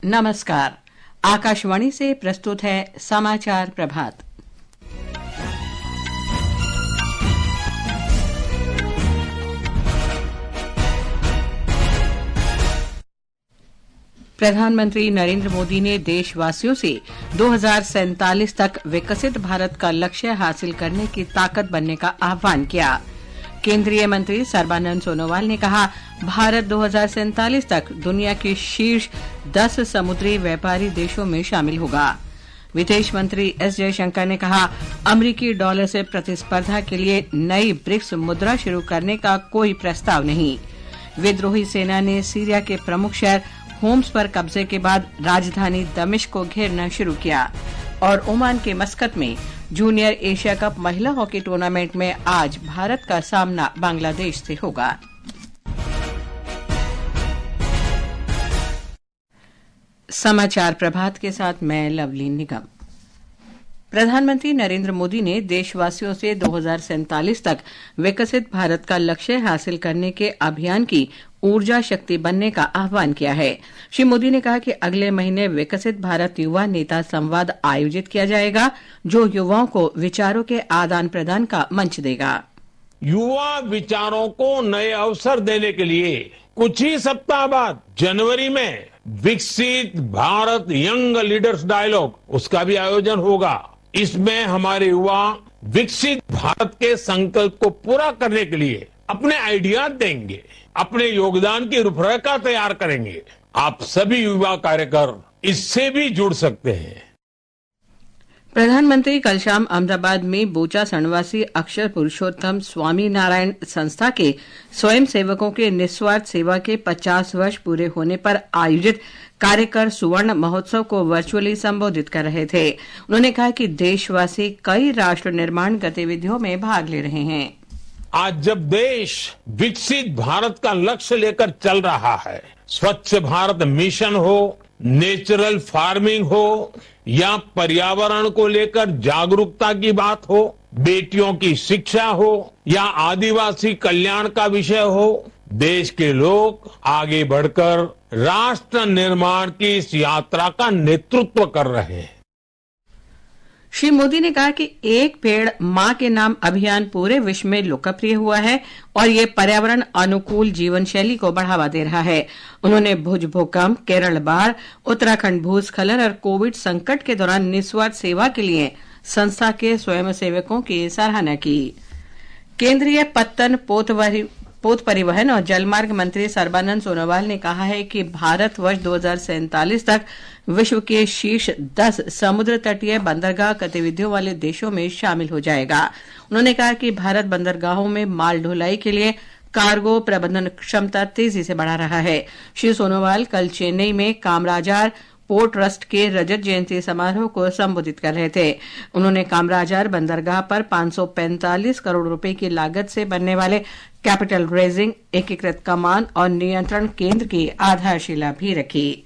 नमस्कार। आकाशवाणी से प्रस्तुत है समाचार प्रभात। प्रधानमंत्री नरेंद्र मोदी ने देशवासियों से 2047 तक विकसित भारत का लक्ष्य हासिल करने की ताकत बनने का आह्वान किया। केंद्रीय मंत्री सर्बानंद सोनोवाल ने कहा, भारत 2047 तक दुनिया के शीर्ष 10 समुद्री व्यापारी देशों में शामिल होगा। विदेश मंत्री एस जयशंकर ने कहा, अमेरिकी डॉलर से प्रतिस्पर्धा के लिए नई ब्रिक्स मुद्रा शुरू करने का कोई प्रस्ताव नहीं। विद्रोही सेना ने सीरिया के प्रमुख शहर होम्स पर कब्जे के बाद राजधानी दमिश्क को घेरना शुरू किया। और ओमान के मस्कत में जूनियर एशिया कप महिला हॉकी टूर्नामेंट में आज भारत का सामना बांग्लादेश से होगा। समाचार प्रभात के साथ मैं लवली निगम। प्रधानमंत्री नरेंद्र मोदी ने देशवासियों से 2047 तक विकसित भारत का लक्ष्य हासिल करने के अभियान की ऊर्जा शक्ति बनने का आह्वान किया है। श्री मोदी ने कहा कि अगले महीने विकसित भारत युवा नेता संवाद आयोजित किया जाएगा, जो युवाओं को विचारों के आदान प्रदान का मंच देगा। युवा विचारों को नए अवसर देने के लिए कुछ ही सप्ताह बाद जनवरी में विकसित भारत यंग लीडर्स डायलॉग उसका भी आयोजन होगा। इसमें हमारे युवा विकसित भारत के संकल्प को पूरा करने के लिए अपने आइडिया देंगे, अपने योगदान की रूपरेखा तैयार करेंगे। आप सभी युवा कार्यकर इससे भी जुड़ सकते हैं। प्रधानमंत्री कल शाम अहमदाबाद में बोचा सणवासी अक्षर पुरुषोत्तम स्वामी नारायण संस्था के स्वयं सेवकों के निस्वार्थ सेवा के 50 वर्ष पूरे होने पर आयोजित कार्यकर सुवर्ण महोत्सव को वर्चुअली संबोधित कर रहे थे। उन्होंने कहा कि देशवासी कई राष्ट्र निर्माण गतिविधियों में भाग ले रहे हैं। आज जब देश विकसित भारत का लक्ष्य लेकर चल रहा है, स्वच्छ भारत मिशन हो, नेचुरल फार्मिंग हो या पर्यावरण को लेकर जागरूकता की बात हो, बेटियों की शिक्षा हो या आदिवासी कल्याण का विषय हो, देश के लोग आगे बढ़कर राष्ट्र निर्माण की इस यात्रा का नेतृत्व कर रहे हैं। श्री मोदी ने कहा कि एक पेड़ मां के नाम अभियान पूरे विश्व में लोकप्रिय हुआ है और ये पर्यावरण अनुकूल जीवन शैली को बढ़ावा दे रहा है। उन्होंने भुज भूकंप, केरल बाढ़, उत्तराखंड भूस्खलन और कोविड संकट के दौरान निस्वार्थ सेवा के लिए संस्था के स्वयंसेवकों की सराहना की। केंद्रीय पत्तन पोत परिवहन और जलमार्ग मंत्री सर्बानंद सोनोवाल ने कहा है कि भारत वर्ष 2047 तक विश्व के शीर्ष 10 समुद्र तटीय बंदरगाह गतिविधियों वाले देशों में शामिल हो जाएगा। उन्होंने कहा कि भारत बंदरगाहों में माल ढुलाई के लिए कार्गो प्रबंधन क्षमता तेजी से बढ़ा रहा है। श्री सोनोवाल कल चेन्नई में कामराजार पोर्ट ट्रस्ट के रजत जयंती समारोह को संबोधित कर रहे थे। उन्होंने कामराजार बंदरगाह पर 545 करोड़ रुपए की लागत से बनने वाले कैपिटल रेजिंग, एकीकृत कमान और नियंत्रण केंद्र की आधारशिला भी रखी।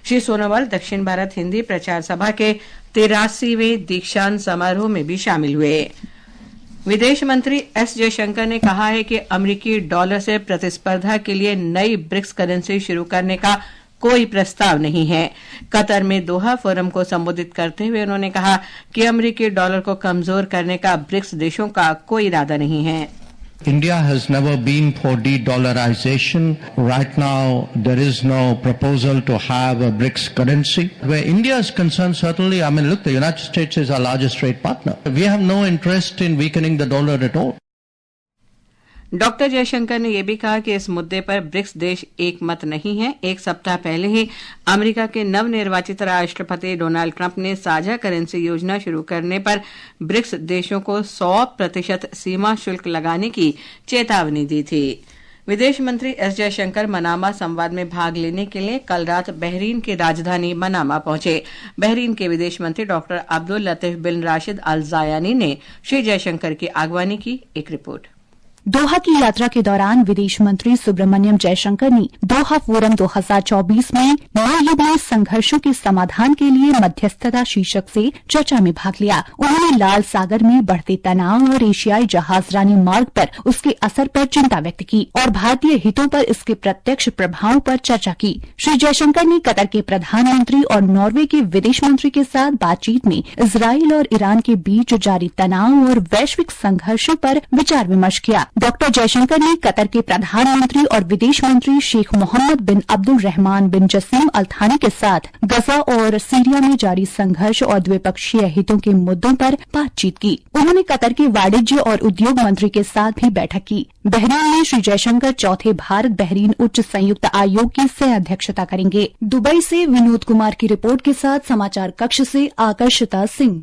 श्री सोनोवाल दक्षिण भारत हिंदी प्रचार सभा के 83वें दीक्षांत समारोह में भी शामिल हुए। विदेश मंत्री एस जयशंकर ने कहा है कि अमेरिकी डॉलर से प्रतिस्पर्धा के लिए नई ब्रिक्स करेंसी शुरू करने का कोई प्रस्ताव नहीं है। कतर में दोहा फोरम को संबोधित करते हुए उन्होंने कहा कि अमेरिकी डॉलर को कमजोर करने का ब्रिक्स देशों का कोई इरादा नहीं है। India has never been for de-dollarization. Right now, there is no proposal to have a BRICS currency. Where India is concerned, certainly, look, the United States is our largest trade partner. We have no interest in weakening the dollar at all. Doctor Jaishankar ने यह भी कहा कि इस मुद्दे पर BRICS देश एक मत नहीं है। एक सप्ताह पहले ही अमेरिका के नवनिर्वाचित राष्ट्रपति डोनाल्ड ट्रंप ने साझा करेंसी योजना शुरू करने पर ब्रिक्स देशों को 100% सीमा शुल्क लगाने की चेतावनी दी थी। विदेश मंत्री एस जयशंकर मनामा संवाद में भाग लेने के लिए कल रात बहरीन की राजधानी मनामा पहुंचे। बहरीन के विदेश मंत्री डॉक्टर अब्दुल लतीफ बिन राशिद अल जायानी ने श्री जयशंकर की अगवानी की। एक रिपोर्ट। दोहा की यात्रा के दौरान विदेश मंत्री सुब्रमण्यम जयशंकर ने दोहा फोरम 2024 में नए युग में संघर्षों के समाधान के लिए मध्यस्थता शीर्षक से चर्चा में भाग लिया। उन्होंने लाल सागर में बढ़ते तनाव और एशियाई जहाजरानी मार्ग पर उसके असर पर चिंता व्यक्त की और भारतीय हितों पर इसके प्रत्यक्ष प्रभावों पर चर्चा की। श्री जयशंकर ने कतर के प्रधानमंत्री और नॉर्वे के विदेश मंत्री के साथ बातचीत में इजराइल और ईरान के बीच जारी तनाव और वैश्विक संघर्षों पर विचार विमर्श किया। डॉक्टर जयशंकर ने कतर के प्रधानमंत्री और विदेश मंत्री शेख मोहम्मद बिन अब्दुल रहमान बिन जसीम अल थानी के साथ गजा और सीरिया में जारी संघर्ष और द्विपक्षीय हितों के मुद्दों पर बातचीत की। उन्होंने कतर के वाणिज्य और उद्योग मंत्री के साथ भी बैठक की। बहरीन में श्री जयशंकर चौथे भारत बहरीन उच्च संयुक्त आयोग की सह अध्यक्षता करेंगे। दुबई से विनोद कुमार की रिपोर्ट के साथ समाचार कक्ष से आकर्षिता सिंह।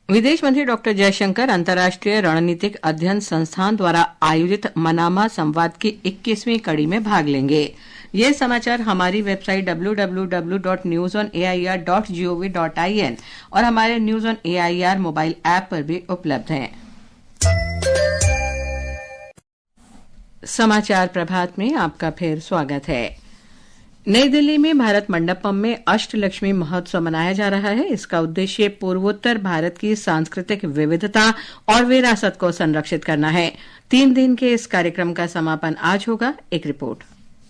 विदेश मंत्री डॉक्टर जयशंकर अंतर्राष्ट्रीय रणनीतिक अध्ययन संस्थान द्वारा आयोजित मनामा संवाद की 21वीं कड़ी में भाग लेंगे। ये समाचार हमारी वेबसाइट www.newsonair.gov.in और हमारे news on AIR mobile app पर भी उपलब्ध हैं। समाचार प्रभात में आपका फिर स्वागत है। नई दिल्ली में भारत मंडपम में अष्टलक्ष्मी महोत्सव मनाया जा रहा है। इसका उद्देश्य पूर्वोत्तर भारत की सांस्कृतिक विविधता और विरासत को संरक्षित करना है। 3 दिन के इस कार्यक्रम का समापन आज होगा। एक रिपोर्ट।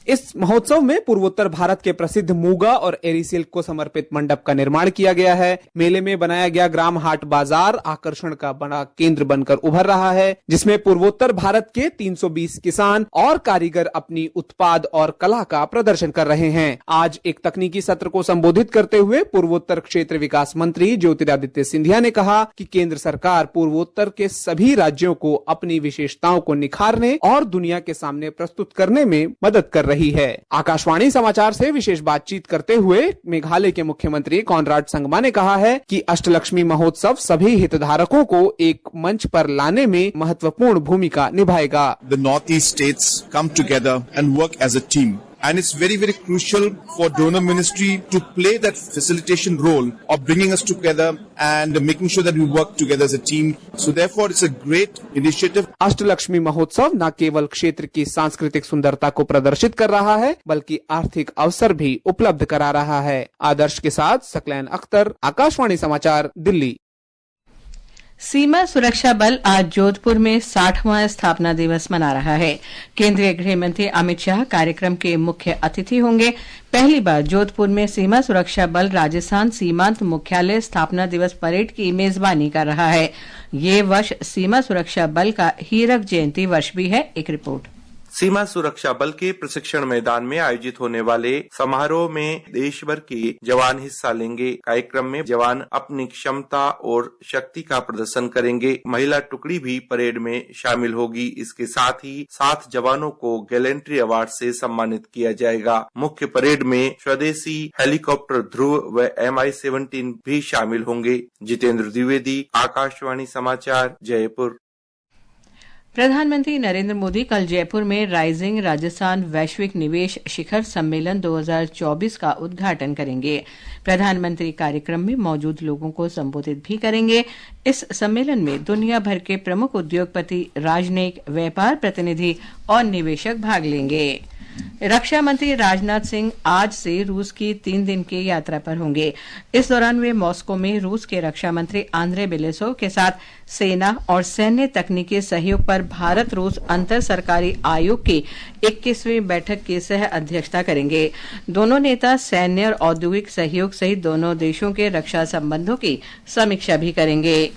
इस महोत्सव में पूर्वोत्तर भारत के प्रसिद्ध मूगा और एरी सिल्क को समर्पित मंडप का निर्माण किया गया है। मेले में बनाया गया ग्राम हाट बाजार आकर्षण का बड़ा केंद्र बनकर उभर रहा है, जिसमें पूर्वोत्तर भारत के 320 किसान और कारीगर अपनी उत्पाद और कला का प्रदर्शन कर रहे हैं। आज एक तकनीकी सत्र को संबोधित करते हुए पूर्वोत्तर क्षेत्र विकास मंत्री ज्योतिरादित्य सिंधिया ने कहा कि केंद्र सरकार पूर्वोत्तर के सभी राज्यों को अपनी विशेषताओं को निखारने और दुनिया के सामने प्रस्तुत करने में मदद कर रही है। आकाशवाणी समाचार से विशेष बातचीत करते हुए मेघालय के मुख्यमंत्री कॉनराड संगमा ने कहा है कि अष्टलक्ष्मी महोत्सव सभी हितधारकों को एक मंच पर लाने में महत्वपूर्ण भूमिका निभाएगा। The Northeast states come together and work as a team. And it's very, very crucial for donor ministry to play that facilitation role of bringing us together and making sure that we work together as a team. So therefore, it's a great initiative. Ashtalakshmi महोत्सव न केवल क्षेत्र की सांस्कृतिक सुंदरता को प्रदर्शित कर रहा है, बल्कि आर्थिक अवसर भी उपलब्ध करा रहा है। आदर्श के साथ सकलैन अख्तर, आकाशवाणी समाचार, दिल्ली। सीमा सुरक्षा बल आज जोधपुर में 60वां स्थापना दिवस मना रहा है। केंद्रीय गृह मंत्री अमित शाह कार्यक्रम के मुख्य अतिथि होंगे। पहली बार जोधपुर में सीमा सुरक्षा बल राजस्थान सीमांत मुख्यालय स्थापना दिवस परेड की मेजबानी कर रहा है। ये वर्ष सीमा सुरक्षा बल का हीरक जयंती वर्ष भी है। एक रिपोर्ट। सीमा सुरक्षा बल के प्रशिक्षण मैदान में आयोजित होने वाले समारोह में देश भर के जवान हिस्सा लेंगे। कार्यक्रम में जवान अपनी क्षमता और शक्ति का प्रदर्शन करेंगे। महिला टुकड़ी भी परेड में शामिल होगी। इसके साथ ही 7 जवानों को गैलेंट्री अवार्ड से सम्मानित किया जाएगा। मुख्य परेड में स्वदेशी हेलीकॉप्टर ध्रुव व MI-17 भी शामिल होंगे। जितेंद्र द्विवेदी, आकाशवाणी समाचार, जयपुर। प्रधानमंत्री नरेंद्र मोदी कल जयपुर में राइजिंग राजस्थान वैश्विक निवेश शिखर सम्मेलन 2024 का उद्घाटन करेंगे। प्रधानमंत्री कार्यक्रम में मौजूद लोगों को संबोधित भी करेंगे। इस सम्मेलन में दुनिया भर के प्रमुख उद्योगपति, राजनयिक, व्यापार प्रतिनिधि और निवेशक भाग लेंगे। रक्षा मंत्री राजनाथ सिंह आज से रूस की 3 दिन की यात्रा पर होंगे। इस दौरान वे मॉस्को में रूस के रक्षा मंत्री आंद्रे बेलेसोव के साथ सेना और सैन्य तकनीकी सहयोग पर भारत रूस अंतर सरकारी आयोग की 21वीं बैठक की सह अध्यक्षता करेंगे। दोनों नेता सैन्य और औद्योगिक सहयोग सहित दोनों देशों के रक्षा संबंधों की समीक्षा भी करेंगे।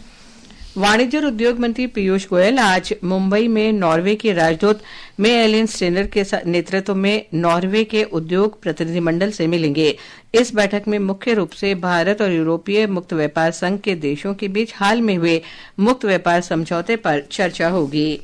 वाणिज्य और उद्योग मंत्री पीयूष गोयल आज मुंबई में नॉर्वे के राजदूत मे एलिन स्टेनर के नेतृत्व में नॉर्वे के उद्योग प्रतिनिधिमंडल से मिलेंगे। इस बैठक में मुख्य रूप से भारत और यूरोपीय मुक्त व्यापार संघ के देशों के बीच हाल में हुए मुक्त व्यापार समझौते पर चर्चा होगी।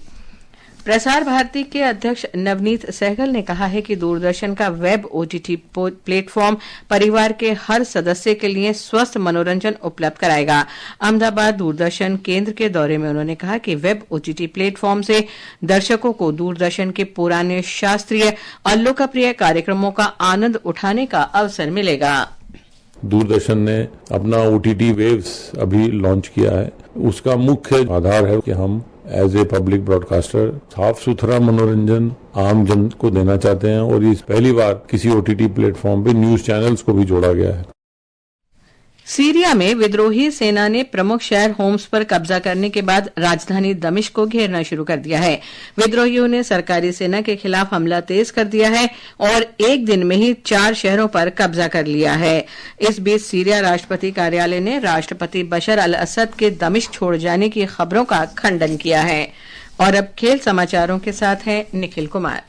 प्रसार भारती के अध्यक्ष नवनीत सहगल ने कहा है कि दूरदर्शन का वेब OTT प्लेटफॉर्म परिवार के हर सदस्य के लिए स्वस्थ मनोरंजन उपलब्ध कराएगा। अहमदाबाद दूरदर्शन केंद्र के दौरे में उन्होंने कहा कि वेब OTT प्लेटफॉर्म से दर्शकों को दूरदर्शन के पुराने शास्त्रीय और लोकप्रिय कार्यक्रमों का आनंद उठाने का अवसर मिलेगा। दूरदर्शन ने अपना OTT वेव्स अभी लॉन्च किया है। उसका मुख्य आधार है कि हम एज ए पब्लिक ब्रॉडकास्टर साफ सुथरा मनोरंजन आम जन को देना चाहते हैं और इस पहली बार किसी OTT प्लेटफॉर्म पे न्यूज चैनल्स को भी जोड़ा गया है। सीरिया में विद्रोही सेना ने प्रमुख शहर होम्स पर कब्जा करने के बाद राजधानी दमिश्क को घेरना शुरू कर दिया है। विद्रोहियों ने सरकारी सेना के खिलाफ हमला तेज कर दिया है और एक दिन में ही 4 शहरों पर कब्जा कर लिया है। इस बीच सीरिया राष्ट्रपति कार्यालय ने राष्ट्रपति बशर अल असद के दमिश्क छोड़ जाने की खबरों का खंडन किया है। और अब खेल समाचारों के साथ हैं निखिल कुमार।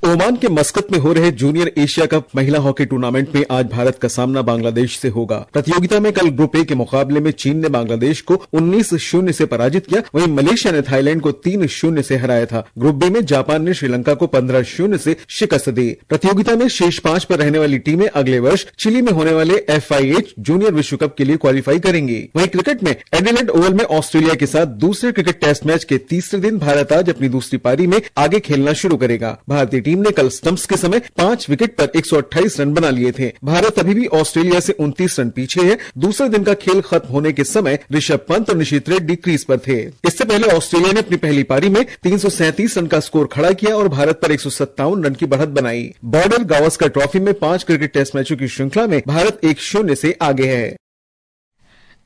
ओमान के मस्कत में हो रहे जूनियर एशिया कप महिला हॉकी टूर्नामेंट में आज भारत का सामना बांग्लादेश से होगा। प्रतियोगिता में कल ग्रुप ए के मुकाबले में चीन ने बांग्लादेश को 19-0 से पराजित किया, वहीं मलेशिया ने थाईलैंड को 3-0 से हराया था। ग्रुप बी में जापान ने श्रीलंका को 15-0 से शिकस्त दी। प्रतियोगिता में शीर्ष 5 पर रहने वाली टीमें अगले वर्ष चिली में होने वाले FIH जूनियर विश्व कप के लिए क्वालिफाई करेंगी। वहीं क्रिकेट में एडिलेड ओवल में ऑस्ट्रेलिया के साथ दूसरे क्रिकेट टेस्ट मैच के तीसरे दिन भारत आज अपनी दूसरी पारी में आगे खेलना शुरू करेगा। भारतीय टीम ने कल स्टंप्स के समय 5 विकेट पर 128 रन बना लिए थे। भारत अभी भी ऑस्ट्रेलिया से 29 रन पीछे है। दूसरे दिन का खेल खत्म होने के समय ऋषभ पंत और निशीथ रेड्डी क्रीज पर थे। इससे पहले ऑस्ट्रेलिया ने अपनी पहली पारी में 337 रन का स्कोर खड़ा किया और भारत पर 157 रन की बढ़त बनाई। बॉर्डर गावस्कर ट्रॉफी में 5 क्रिकेट टेस्ट मैचों की श्रृंखला में भारत 1-0 से आगे है।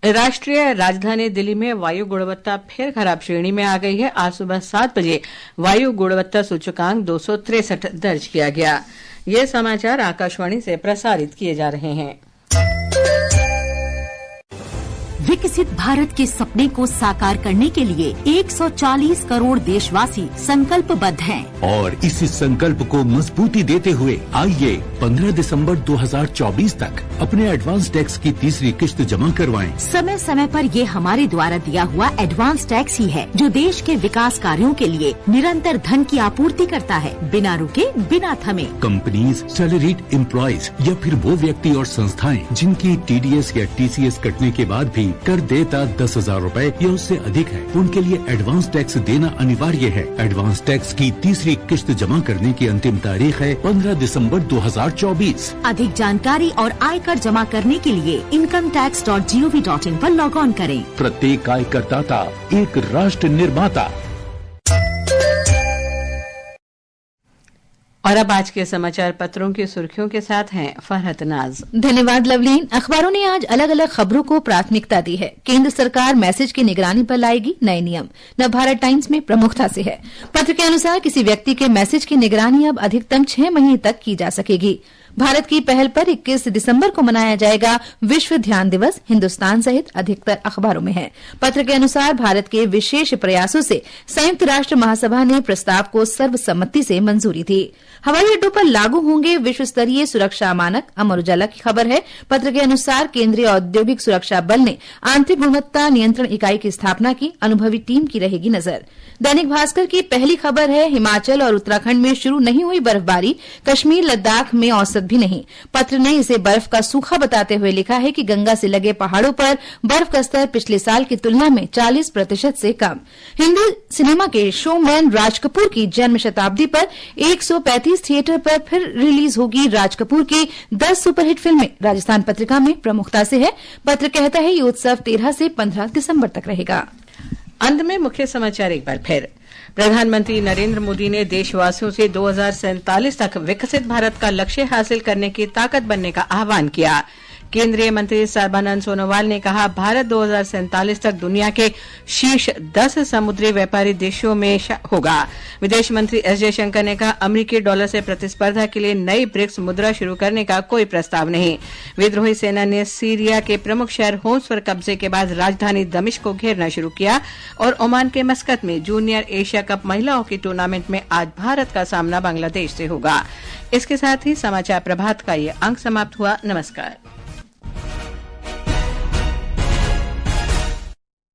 राष्ट्रीय राजधानी दिल्ली में वायु गुणवत्ता फिर खराब श्रेणी में आ गई है। आज सुबह 7 बजे वायु गुणवत्ता सूचकांक 263 दर्ज किया गया। ये समाचार आकाशवाणी से प्रसारित किए जा रहे हैं। विकसित भारत के सपने को साकार करने के लिए 140 करोड़ देशवासी संकल्पबद्ध हैं। और इसी संकल्प को मजबूती देते हुए आइए 15 दिसंबर 2024 तक अपने एडवांस टैक्स की तीसरी किश्त जमा करवाएं। समय समय पर ये हमारे द्वारा दिया हुआ एडवांस टैक्स ही है जो देश के विकास कार्यों के लिए निरंतर धन की आपूर्ति करता है, बिना रुके बिना थमे। कंपनीज, सैलरीड एम्प्लॉयज या फिर वो व्यक्ति और संस्थाएं जिनकी TDS या TCS कटने के बाद भी कर देता 10,000 रूपए या उससे अधिक है, उनके लिए एडवांस टैक्स देना अनिवार्य है। एडवांस टैक्स की तीसरी किश्त जमा करने की अंतिम तारीख है 15 दिसंबर 2024। अधिक जानकारी और आयकर जमा करने के लिए incometax.gov.in पर लॉग ऑन करें। प्रत्येक आयकरदाता एक राष्ट्र निर्माता। और अब आज के समाचार पत्रों की सुर्खियों के साथ हैं फरहत नाज। धन्यवाद लवलीन। अखबारों ने आज अलग अलग खबरों को प्राथमिकता दी है। केंद्र सरकार मैसेज की निगरानी पर लाएगी नए नियम, नवभारत टाइम्स में प्रमुखता से है। पत्र के अनुसार किसी व्यक्ति के मैसेज की निगरानी अब अधिकतम 6 महीने तक की जा सकेगी। भारत की पहल पर 21 दिसंबर को मनाया जाएगा विश्व ध्यान दिवस, हिंदुस्तान सहित अधिकतर अखबारों में है। पत्र के अनुसार भारत के विशेष प्रयासों से संयुक्त राष्ट्र महासभा ने प्रस्ताव को सर्वसम्मति से मंजूरी दी। हवाई अड्डों पर लागू होंगे विश्व स्तरीय सुरक्षा मानक, अमर उजाला की खबर है। पत्र के अनुसार केंद्रीय औद्योगिक सुरक्षा बल ने आंतरिक गुणवत्ता नियंत्रण इकाई की स्थापना की, अनुभवी टीम की रहेगी नजर। दैनिक भास्कर की पहली खबर है हिमाचल और उत्तराखंड में शुरू नहीं हुई बर्फबारी, कश्मीर लद्दाख में औसत भी नहीं। पत्र ने इसे बर्फ का सूखा बताते हुए लिखा है कि गंगा से लगे पहाड़ों पर बर्फ का स्तर पिछले साल की तुलना में 40% से कम। हिंदी सिनेमा के शोमैन राज कपूर की जन्म शताब्दी पर 135 थिएटर पर फिर रिलीज होगी राज कपूर की 10 सुपरहिट फिल्में। राजस्थान पत्रिका में प्रमुखता से है। पत्र कहता है ये उत्सव 13 से 15 दिसंबर तक रहेगा। अंत में मुख्य समाचार एक बार फिर। प्रधानमंत्री नरेंद्र मोदी ने देशवासियों से 2047 तक विकसित भारत का लक्ष्य हासिल करने की ताकत बनने का आह्वान किया। केंद्रीय मंत्री सर्बानंद सोनोवाल ने कहा भारत 2047 तक दुनिया के शीर्ष 10 समुद्री व्यापारी देशों में होगा। विदेश मंत्री एस जयशंकर ने कहा अमेरिकी डॉलर से प्रतिस्पर्धा के लिए नई ब्रिक्स मुद्रा शुरू करने का कोई प्रस्ताव नहीं। विद्रोही सेना ने सीरिया के प्रमुख शहर होम्स पर कब्जे के बाद राजधानी दमिश्क को घेरना शुरू किया। और ओमान के मस्कत में जूनियर एशिया कप महिला हॉकी टूर्नामेंट में आज भारत का सामना बांग्लादेश से होगा। इसके साथ ही समाचार प्रभात का ये अंक समाप्त हुआ। नमस्कार।